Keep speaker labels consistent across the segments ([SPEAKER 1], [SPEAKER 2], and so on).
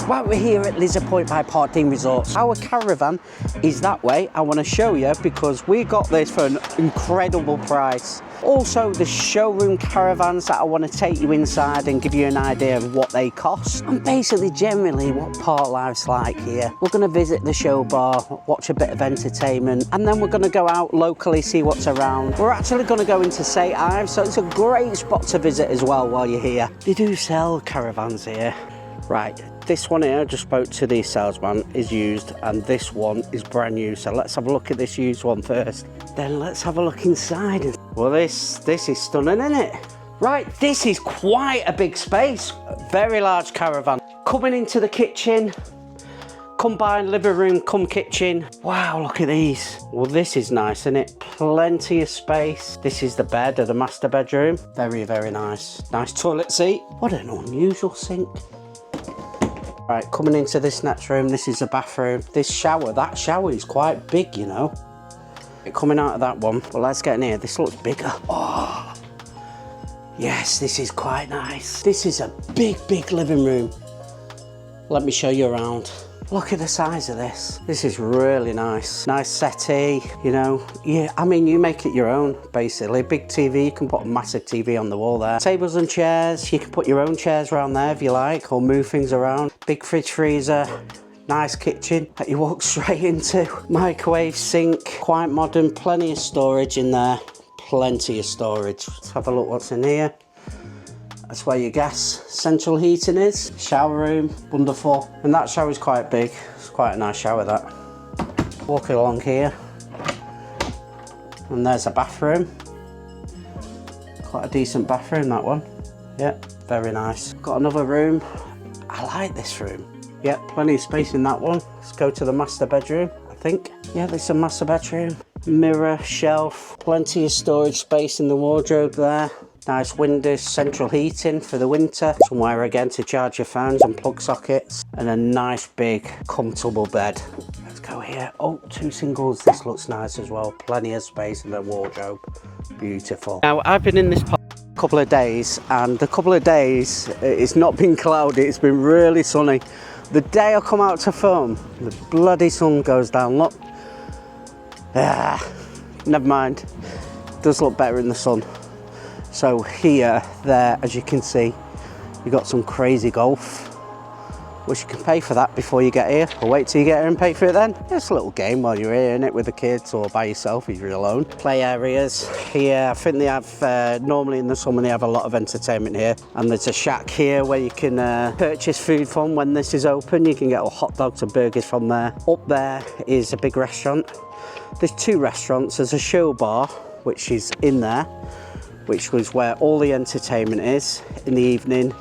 [SPEAKER 1] Right, we're here at Lizard Point by Parkdean Resorts. Our caravan is that way. I want to show you because we got this for an incredible price. Also, the showroom caravans that I want to take you inside and give you an idea of what they cost. And basically, generally, what park life's like here. We're going to visit the show bar, watch a bit of entertainment, and then we're going to go out locally, see what's around. We're actually going to go into St Ives, so it's a great spot to visit as well while you're here. They do sell caravans here. Right, this one here, I just spoke to the salesman, is used, and this one is brand new. So let's have a look at this used one first. Then let's have a look inside. Well, this is stunning, isn't it? Right, this is quite a big space. Very large caravan. Coming into the kitchen, combined living room, come kitchen. Wow, look at these. Well, this is nice, isn't it? Plenty of space. This is the bed of the master bedroom. Very, very nice. Nice toilet seat. What an unusual sink. Right, coming into this next room, this is a bathroom. This shower, that shower is quite big, you know. Coming out of that one, well, let's get in here. This looks bigger. Oh, yes, this is quite nice. This is a big, big living room. Let me show you around. Look at the size of this. This is really nice. Nice settee, you know. Yeah, I mean, you make it your own, basically. Big TV, you can put a massive TV on the wall there. Tables and chairs, you can put your own chairs around there if you like, or move things around. Big fridge freezer, nice kitchen that you walk straight into. Microwave, sink, quite modern, plenty of storage in there. Plenty of storage. Let's have a look what's in here. That's where your gas central heating is. Shower room, wonderful. And that shower is quite big. It's quite a nice shower, that. Walking along here. And there's a bathroom. Quite a decent bathroom, that one. Yeah, very nice. Got another room. I like this room. Yeah, plenty of space in that one. Let's go to the master bedroom, I think. Yeah, there's a master bedroom. Mirror, shelf, plenty of storage space in the wardrobe there. Nice windows, central heating for the winter. Somewhere again to charge your phones and plug sockets. And a nice big comfortable bed. Let's go here. Oh, two singles. This looks nice as well. Plenty of space in the wardrobe. Beautiful. Now, I've been in this park a couple of days, and the couple of days it's not been cloudy. It's been really sunny. The day I come out to film, the bloody sun goes down. Look. Ah, never mind. It does look better in the sun. So here, there, as you can see, you've got some crazy golf, which you can pay for that before you get here, or wait till you get here and pay for it then. It's a little game while you're here, innit, with the kids or by yourself if you're alone. Play areas here. I think they have, normally in the summer, they have a lot of entertainment here. And there's a shack here where you can purchase food from when this is open. You can get all hot dogs and burgers from there. Up there is a big restaurant. There's two restaurants. There's a show bar, which is in there, which was where all the entertainment is in the evening.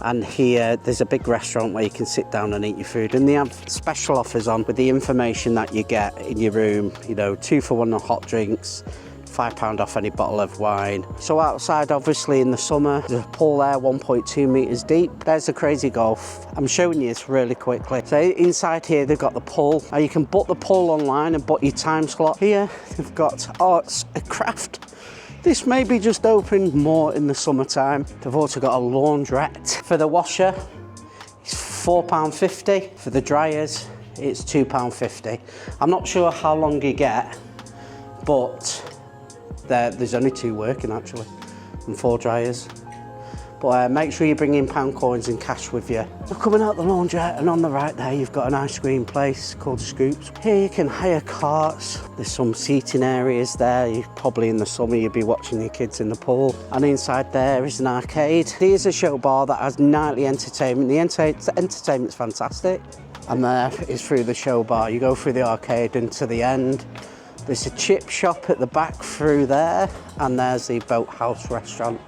[SPEAKER 1] And here there's a big restaurant where you can sit down and eat your food, and they have special offers on with the information that you get in your room, you know, 2 for 1 on hot drinks, £5 off any bottle of wine. So outside, obviously in the summer, there's a pool there 1.2 meters deep. There's the crazy golf. I'm showing you this really quickly. So inside here they've got the pool. Now you can book the pool online and book your time slot. Here they've got arts and craft. This may be just open more in the summertime. They've also got a laundrette. For the washer, it's £4.50. For the dryers, it's £2.50. I'm not sure how long you get, but there's only 2 working actually, and 4 dryers. But make sure you bring in pound coins and cash with you. We're coming out the laundrette, and on the right there you've got an ice cream place called Scoops. Here you can hire carts. There's some seating areas there. Probably in the summer you'll be watching your kids in the pool. And inside there is an arcade. Here's a show bar that has nightly entertainment. The entertainment's fantastic. And there is through the show bar. You go through the arcade and to the end. There's a chip shop at the back through there, and there's the Boathouse restaurant.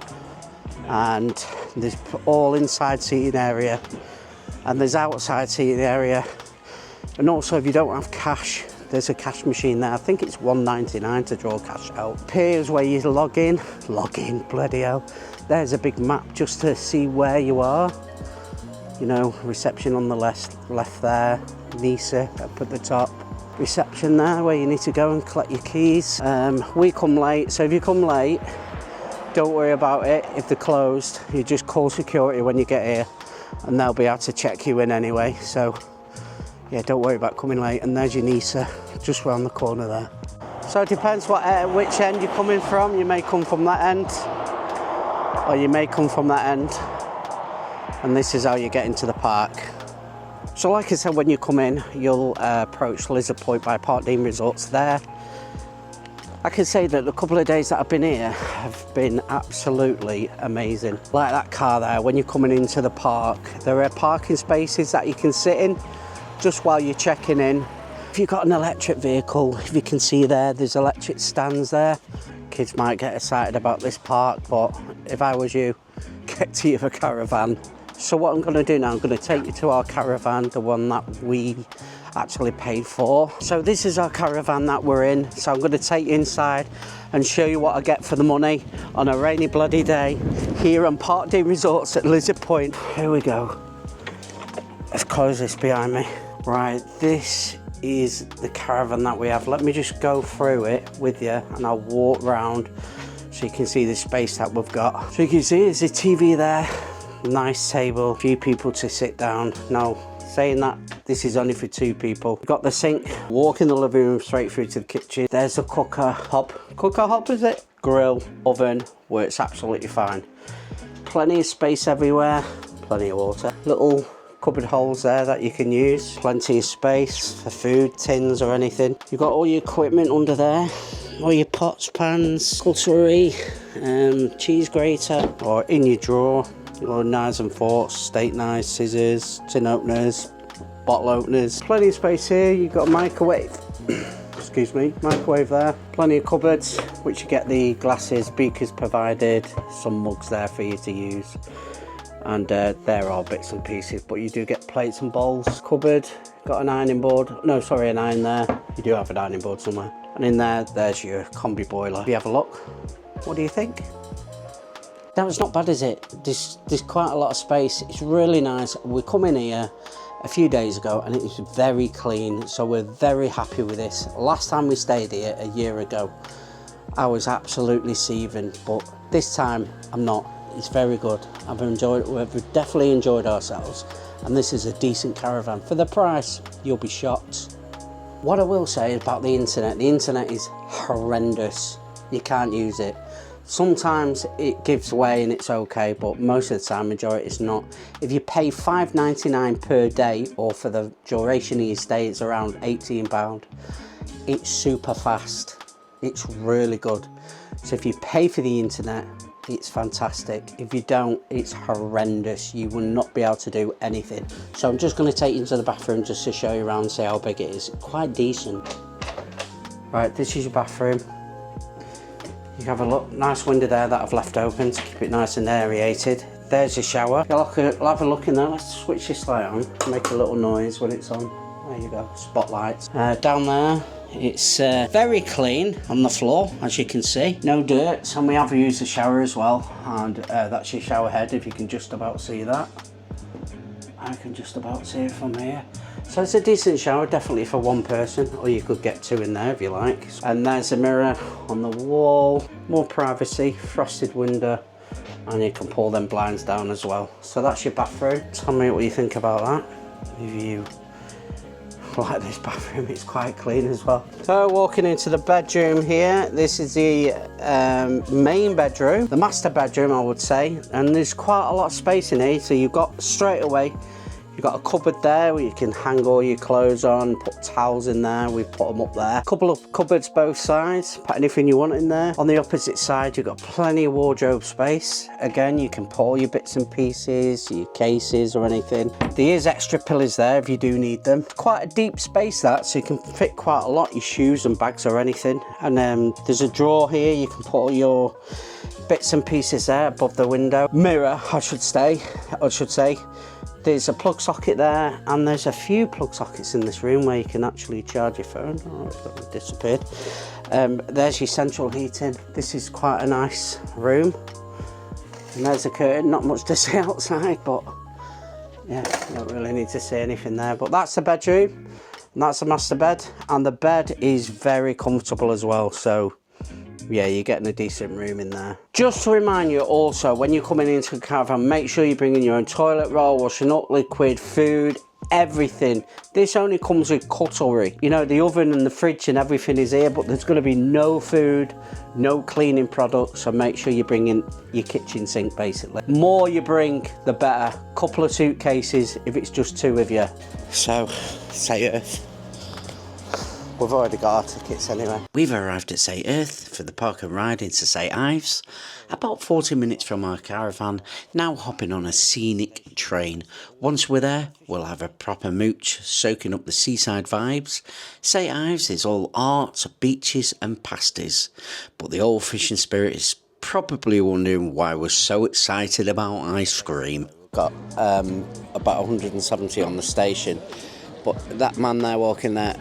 [SPEAKER 1] And there's all inside seating area, and there's outside seating area. And also, if you don't have cash, there's a cash machine there. I think it's £1.99 to draw cash out. Here's where you log in, bloody hell. There's a big map just to see where you are. You know, reception on the left there, Nisa up at the top. Reception there where you need to go and collect your keys. We come late, so if you come late, don't worry about it. If they're closed, you just call security when you get here and they'll be able to check you in anyway. So yeah, don't worry about coming late. And there's your Nisa, just round the corner there. So it depends which end you're coming from. You may come from that end, or you may come from that end. And this is how you get into the park. So like I said, when you come in, you'll approach Lizard Point by Parkdean Resorts there. I can say that the couple of days that I've been here have been absolutely amazing. Like that car there, when you're coming into the park, there are parking spaces that you can sit in just while you're checking in. If you've got an electric vehicle, if you can see there, there's electric stands there. Kids might get excited about this park, but if I was you, get to your caravan. So what I'm going to do now, I'm going to take you to our caravan, the one that we actually paid for. So this is our caravan that we're in. So I'm going to take you inside and show you what I get for the money on a rainy bloody day here on Parkdean Resorts at Lizard Point. Here we go. Let's close this behind me. Right, this is the caravan that we have. Let me just go through it with you and I'll walk round so you can see the space that we've got. So you can see there's a TV there, nice table, a few people to sit down. Now, saying that, this is only for 2 people. We've got the sink, walk in the living room straight through to the kitchen. There's a cooker hob is it? Grill, oven, works absolutely fine. Plenty of space everywhere, plenty of water. Little cupboard holes there that you can use. Plenty of space for food, tins or anything. You've got all your equipment under there. All your pots, pans, cutlery, cheese grater, or in your drawer. Your knives and forks, steak knives, scissors, tin openers, bottle openers. Plenty of space here. You've got a microwave. Excuse me, microwave there. Plenty of cupboards, which you get the glasses, beakers provided, some mugs there for you to use. And there are bits and pieces, but you do get plates and bowls. Cupboard, got an ironing board. No, sorry, an iron there. You do have an ironing board somewhere. And in there, there's your combi boiler. If you have a look, what do you think? That was not bad, is it? There's quite a lot of space. It's really nice. We come in here a few days ago and it was very clean, so we're very happy with this. Last time we stayed here a year ago, I was absolutely seething, but this time I'm not. It's very good. We've definitely enjoyed ourselves, and this is a decent caravan for the price. You'll be shocked. What I will say about the internet is horrendous. You can't use it. Sometimes it gives way and it's okay, but most of the time, majority it's not. If you pay £5.99 per day, or for the duration of your stay, it's around £18. It's super fast. It's really good. So if you pay for the internet, it's fantastic. If you don't, it's horrendous. You will not be able to do anything. So I'm just going to take you into the bathroom just to show you around and see how big it is. Quite decent. Right, this is your bathroom. You can have a look. Nice window there that I've left open to keep it nice and aerated. There's your shower. I'll have a look in there. Let's switch this light on. Make a little noise when it's on. There you go. Spotlights. Down there, it's very clean on the floor, as you can see. No dirt. And we have used the shower as well. And that's your shower head, if you can just about see that. I can just about see it from here. So it's a decent shower, definitely for 1 person, or you could get 2 in there if you like. And there's a mirror on the wall, more privacy, frosted window, and you can pull them blinds down as well. So that's your bathroom. Tell me what you think about that. If you like this bathroom, it's quite clean as well. So walking into the bedroom here, this is the main bedroom, the master bedroom I would say, and there's quite a lot of space in here. So you've got straight away, you've got a cupboard there where you can hang all your clothes on, put towels in there. We've put them up there. A couple of cupboards both sides, put anything you want in there. On the opposite side, you've got plenty of wardrobe space. Again, you can put all your bits and pieces, your cases or anything. There is extra pillows there if you do need them. Quite a deep space that, so you can fit quite a lot, your shoes and bags or anything. And there's a drawer here, you can put all your bits and pieces there above the window. Mirror, I should say. There's a plug socket there, and there's a few plug sockets in this room where you can actually charge your phone. Oh, it's disappeared. There's your central heating. This is quite a nice room. And there's a curtain, not much to see outside, but yeah, don't really need to see anything there. But that's the bedroom, and that's the master bed, and the bed is very comfortable as well. So Yeah, you're getting a decent room in there. Just to remind you also, when you're coming into the caravan, make sure you're bringing your own toilet roll, washing up liquid, food, everything. This only comes with cutlery. You know, the oven and the fridge and everything is here, but there's going to be no food, no cleaning products, so make sure you bring in your kitchen sink basically. More you bring, the better. Couple of suitcases if it's just 2 of you. So, St Ives. We've already got our tickets anyway. We've arrived at St Ives for the park and ride into St Ives. About 40 minutes from our caravan, now hopping on a scenic train. Once we're there, we'll have a proper mooch, soaking up the seaside vibes. St Ives is all art, beaches and pasties. But the old fishing spirit is probably wondering why we're so excited about ice cream. Got about 170 on the station, but that man there walking there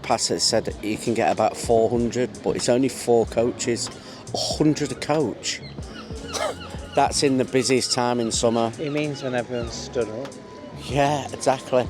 [SPEAKER 1] past it said you can get about 400, but it's only 4 coaches. 100 a coach. That's in the busiest time in summer.
[SPEAKER 2] It means when everyone's stood up.
[SPEAKER 1] Yeah, exactly.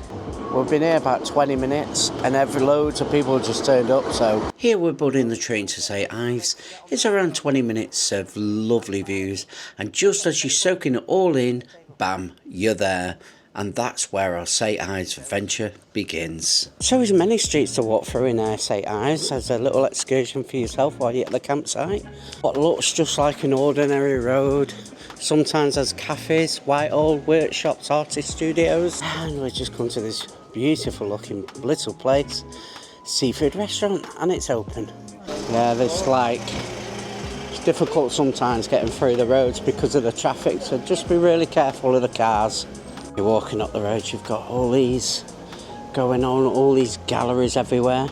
[SPEAKER 1] We've been here about 20 minutes and loads of people just turned up, so. Here we're boarding the train to St Ives. It's around 20 minutes of lovely views, and just as you're soaking it all in, bam, you're there. And that's where our St Ives adventure begins. So there's many streets to walk through in St Ives as a little excursion for yourself while you're at the campsite. What looks just like an ordinary road. Sometimes there's cafes, Whitehall, workshops, artist studios. And we just come to this beautiful looking little place, seafood restaurant, and it's open. Yeah, it's difficult sometimes getting through the roads because of the traffic, so just be really careful of the cars. You're walking up the road, you've got all these going on, all these galleries everywhere.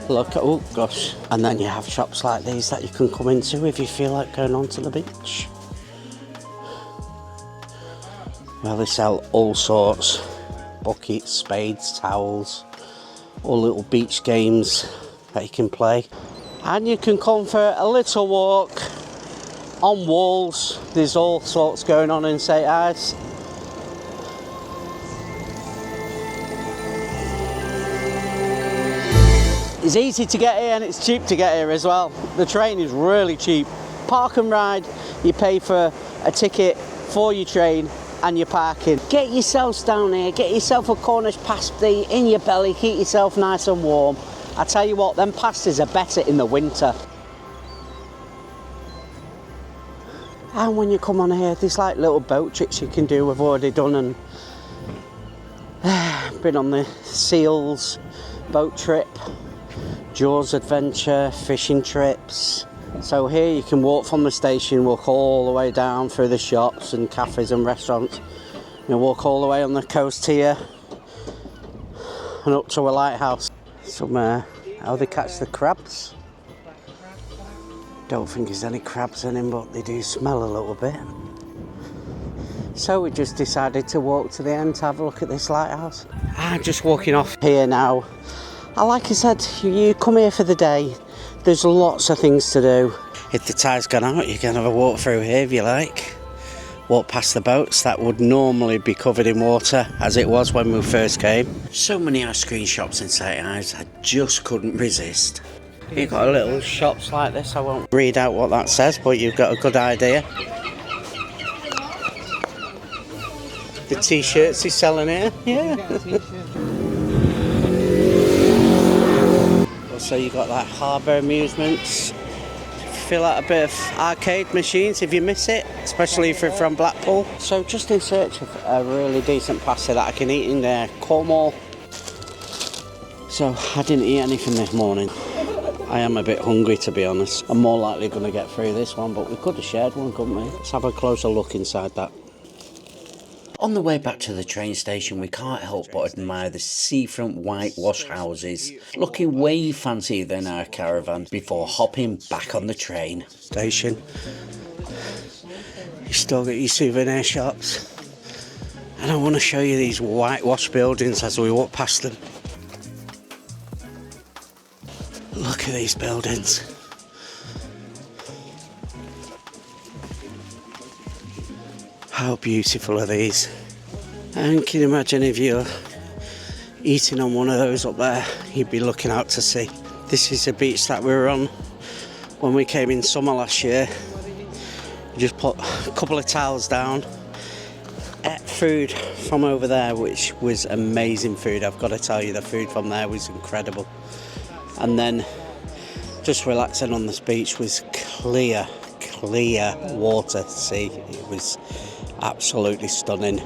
[SPEAKER 1] Look, oh gosh. And then you have shops like these that you can come into if you feel like going onto the beach. Well, they sell all sorts. Buckets, spades, towels, all little beach games that you can play. And you can come for a little walk on walls. There's all sorts going on in St Ives. It's easy to get here and it's cheap to get here as well. The train is really cheap. Park and ride, you pay for a ticket for your train and your parking. Get yourselves down here, get yourself a Cornish pasty in your belly, keep yourself nice and warm. I tell you what, them pasties are better in the winter. And when you come on here, there's like little boat trips you can do. We've already done and been on the Seals boat trip. Jaws adventure, fishing trips. So here you can walk from the station, walk all the way down through the shops and cafes and restaurants. You walk all the way on the coast here and up to a lighthouse. Some how they catch the crabs. Don't think there's any crabs in them, but they do smell a little bit. So we just decided to walk to the end to have a look at this lighthouse. I'm just walking off here now. Like I said, you come here for the day, there's lots of things to do. If the tide's gone out, you can have a walk through here if you like. Walk past the boats that would normally be covered in water, as it was when we first came. So many ice cream shops in St Ives, I just couldn't resist. You've got little shops like this, I won't read out what that says, but you've got a good idea. The t-shirts he's selling here, yeah. So you got like harbour amusements. Feel like a bit of arcade machines if you miss it, especially if you're from Blackpool. So just in search of a really decent pasta that I can eat in Cornwall. So I didn't eat anything this morning. I am a bit hungry, to be honest. I'm more likely going to get through this one, but we could have shared one, couldn't we? Let's have a closer look inside that. On the way back to the train station, we can't help but admire the seafront whitewash houses, looking way fancier than our caravan, before hopping back on the train. Station. You still got your souvenir shops. And I want to show you these whitewash buildings as we walk past them. Look at these buildings. How beautiful are these? And can you imagine if you're eating on one of those up there, you'd be looking out to sea. This is the beach that we were on when we came in summer last year. We just put a couple of towels down, ate food from over there, which was amazing food. I've got to tell you, the food from there was incredible. And then just relaxing on this beach was clear water to see. It was absolutely stunning.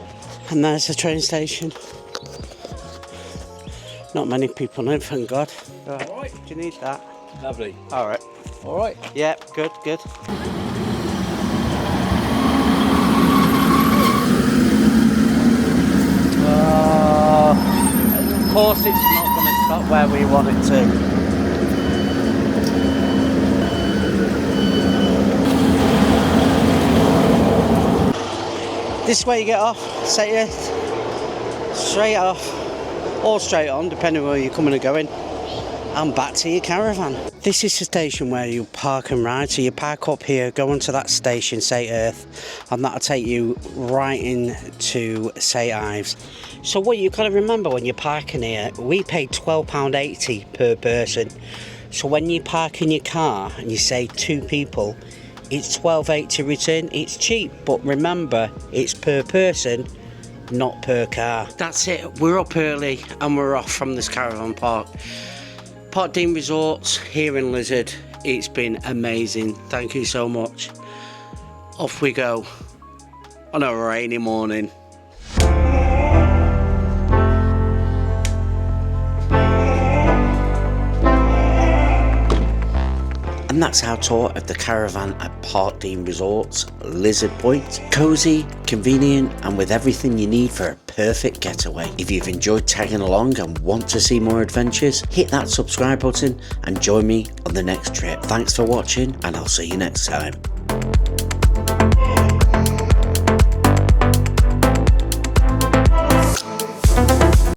[SPEAKER 1] And there's the train station. Not many people in it, thank God. Right.
[SPEAKER 2] All right.
[SPEAKER 1] Do you need that?
[SPEAKER 2] Lovely.
[SPEAKER 1] All right.
[SPEAKER 2] All right.
[SPEAKER 1] Yeah, good. Of course it's not going to stop where we want it to. This is where you get off, St Ives, straight off, or straight on, depending where you're coming and going, and back to your caravan. This is the station where you park and ride, so you park up here, go onto that station, St Ives, and that'll take you right into St Ives. So what you've got to remember when you're parking here, we pay £12.80 per person. So when you park in your car and you say 2 people, it's £12.80 return. It's cheap, but remember, it's per person, not per car. That's it. We're up early and we're off from this caravan park. Parkdean Resorts here in Lizard. It's been amazing. Thank you so much. Off we go on a rainy morning. And that's our tour of the caravan at Parkdean Resorts Lizard Point. Cosy, convenient, and with everything you need for a perfect getaway. If you've enjoyed tagging along and want to see more adventures, hit that subscribe button and join me on the next trip. Thanks for watching, and I'll see you next time.